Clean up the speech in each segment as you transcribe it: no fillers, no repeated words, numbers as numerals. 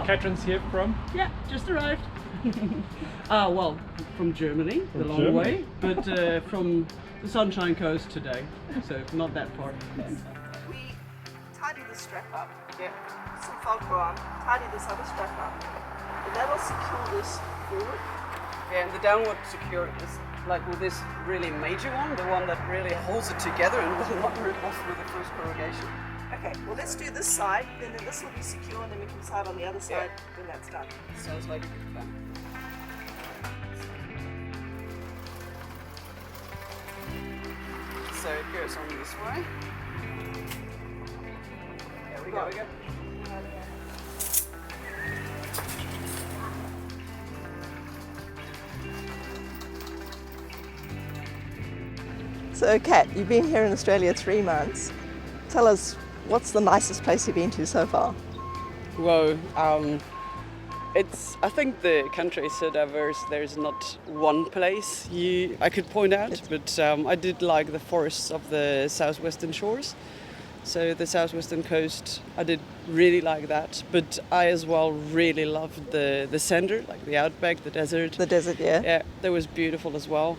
patrons here from? Yeah, just arrived. Well, from Germany, the long Germany? way, but from the Sunshine Coast today, so not that far. We tidy the strap up. Yeah. Some Velcro on. Tidy this other strap up. And that'll secure this forward. Yeah, and the downward secure is like with this really major one, the one that really holds it together and will not rip off with the first corrugation. Okay, well let's do this side, then this will be secure, and then we can decide on the other side when that's done. Sounds like a good plan. So it goes on this way. There we go. So Kat, you've been here in Australia 3 months. Tell us, what's the nicest place you've been to so far? Well, I think the country is so diverse. There's not one place I could point out, but I did like the forests of the southwestern shores. So the southwestern coast, I did really like that. But I as well really loved the center, like the outback, the desert. The desert, yeah. Yeah, that was beautiful as well.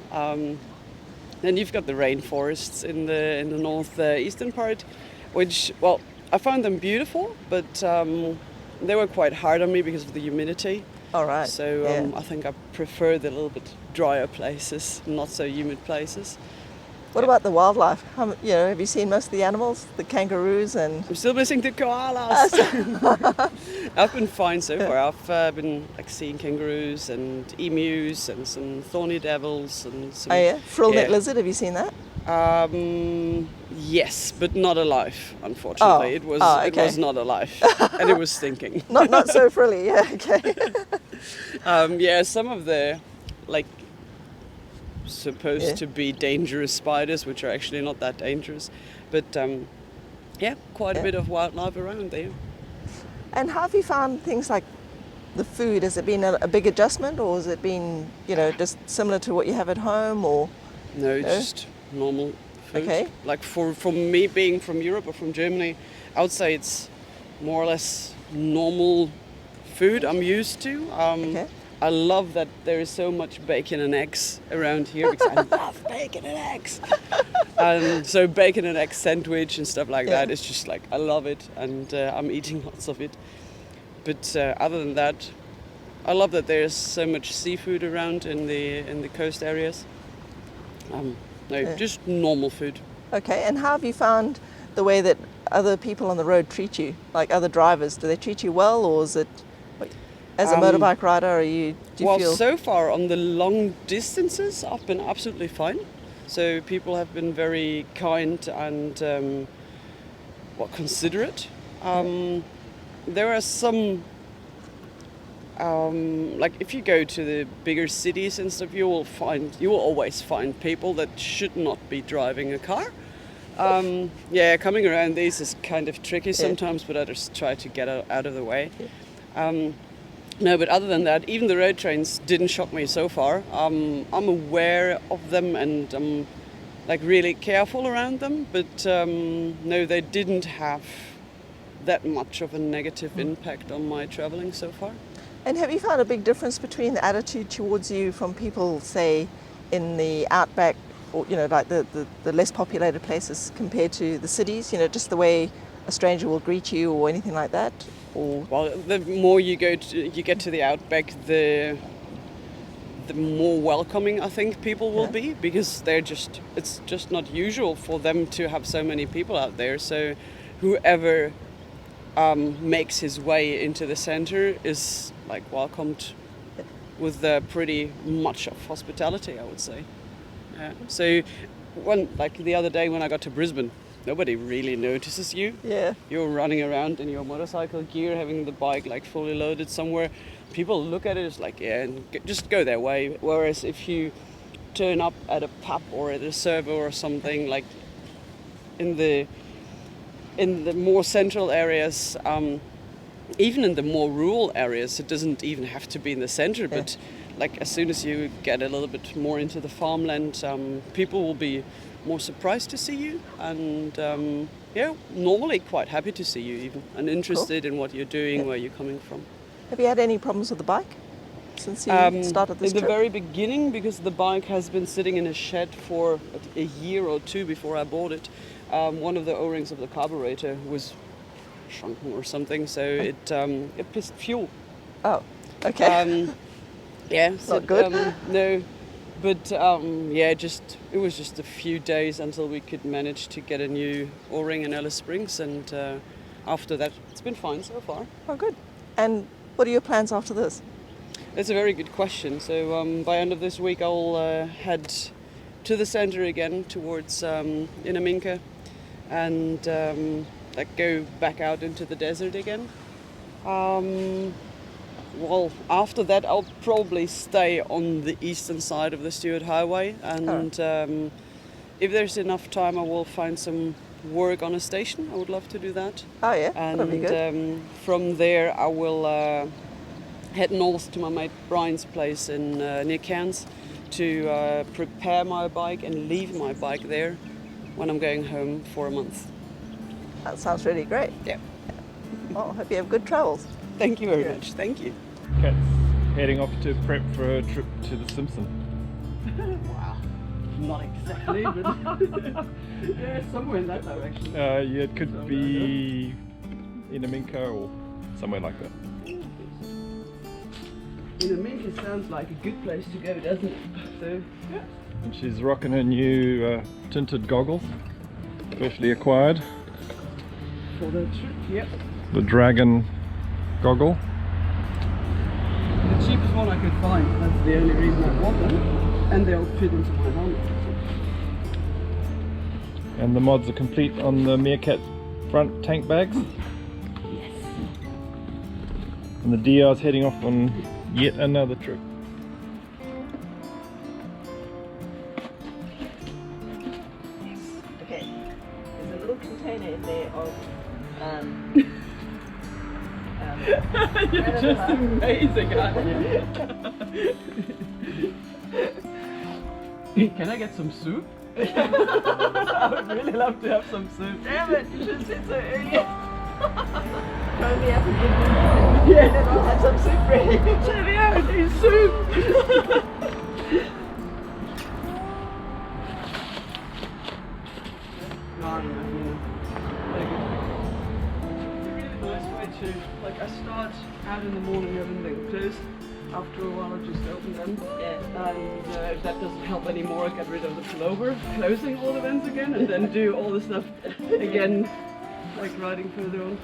Then you've got the rainforests in the northeastern part, which, well, I found them beautiful, but they were quite hard on me because of the humidity. All right. So I think I prefer the little bit drier places, not so humid places. What about the wildlife? Have you seen most of the animals, the kangaroos and? I'm still missing the koalas. I've been fine so far. I've been seeing kangaroos and emus and some thorny devils and some. Oh yeah, frill-neck lizard. Have you seen that? Yes, but not alive. Unfortunately, it was not alive, and it was stinking. Not so frilly. Yeah. Okay. Some of the supposed to be dangerous spiders, which are actually not that dangerous, but quite a bit of wildlife around there. And how have you found things like the food? Has it been a big adjustment, or has it been just similar to what you have at home, or? No, just normal food. Okay. Like for me being from Europe or from Germany, I would say it's more or less normal food I'm used to. I love that there is so much bacon and eggs around here because I love bacon and eggs. And so bacon and egg sandwich and stuff like that is just I love it, and I'm eating lots of it. But other than that, I love that there's so much seafood around in the coast areas. Just normal food. Okay, and how have you found the way that other people on the road treat you, like other drivers? Do they treat you well, or is it? As a motorbike rider, do you feel? So far on the long distances, I've been absolutely fine. So people have been very kind and considerate. There are some, if you go to the bigger cities and stuff, you will always find people that should not be driving a car. Coming around these is kind of tricky sometimes, but I just try to get out of the way. No, but other than that, even the road trains didn't shock me so far. I'm aware of them and I'm really careful around them, but no, they didn't have that much of a negative impact on my traveling so far. And have you found a big difference between the attitude towards you from people, say, in the outback, or the less populated places compared to the cities? Just the way a stranger will greet you or anything like that? Or? Well, the more you get to the outback, the more welcoming I think people will be, because it's just not usual for them to have so many people out there. So whoever makes his way into the center is welcomed with pretty much of hospitality, I would say. Yeah. So the other day when I got to Brisbane, nobody really notices you. Yeah. You're running around in your motorcycle gear, having the bike fully loaded somewhere. People look at it as and just go their way. Whereas if you turn up at a pub or at a servo or something, in the more central areas, even in the more rural areas, it doesn't even have to be in the center, but as soon as you get a little bit more into the farmland, people will be more surprised to see you, and normally quite happy to see you even, and interested in what you're doing, where you're coming from. Have you had any problems with the bike since you started this In the trip? very beginning, because the bike has been sitting in a shed for a year or two before I bought it, one of the O-rings of the carburetor was shrunken or something, so it pissed fuel. Oh, okay. Yeah, so, Not good. No, but it was just a few days until we could manage to get a new O-ring in Alice Springs, and after that, it's been fine so far. Oh, good. And what are your plans after this? That's a very good question. So by end of this week, I'll head to the center again towards Inaminka, and go back out into the desert again. Well, after that, I'll probably stay on the eastern side of the Stewart Highway, and if there's enough time, I will find some work on a station. I would love to do that. Oh yeah, And that'll be good. from there, I will head north to my mate Brian's place in near Cairns to prepare my bike and leave my bike there when I'm going home for a month. That sounds really great. Yeah. Well, hope you have good travels. Thank you very much. Thank you. Kat's heading off to prep for her trip to the Simpson. Wow. Not exactly, but yeah, somewhere in that direction. Yeah, it could be Inaminka or somewhere like that. Inaminka sounds like a good place to go, doesn't it? So, yeah. And she's rocking her new tinted goggles, freshly acquired. For the trip, yep. The Dragon goggle. The cheapest one I could find. That's the only reason I bought them. And they'll fit into my helmet. And the mods are complete on the Meerkat front tank bags. Yes. And the DR's heading off on yet another trip. Okay. There's a little container in there of You're just amazing, aren't you? Can I get some soup? I would really love to have some soup. Damn it, you should have said so earlier. Phone me up and give me Yeah. then I'll have some soup ready. Sylvia, I need soup! Like I start out in the morning having them closed. After a while I just open them. Yeah. And if that doesn't help anymore, I get rid of the pullover, closing all the vents again, and then do all the stuff again, like riding further on.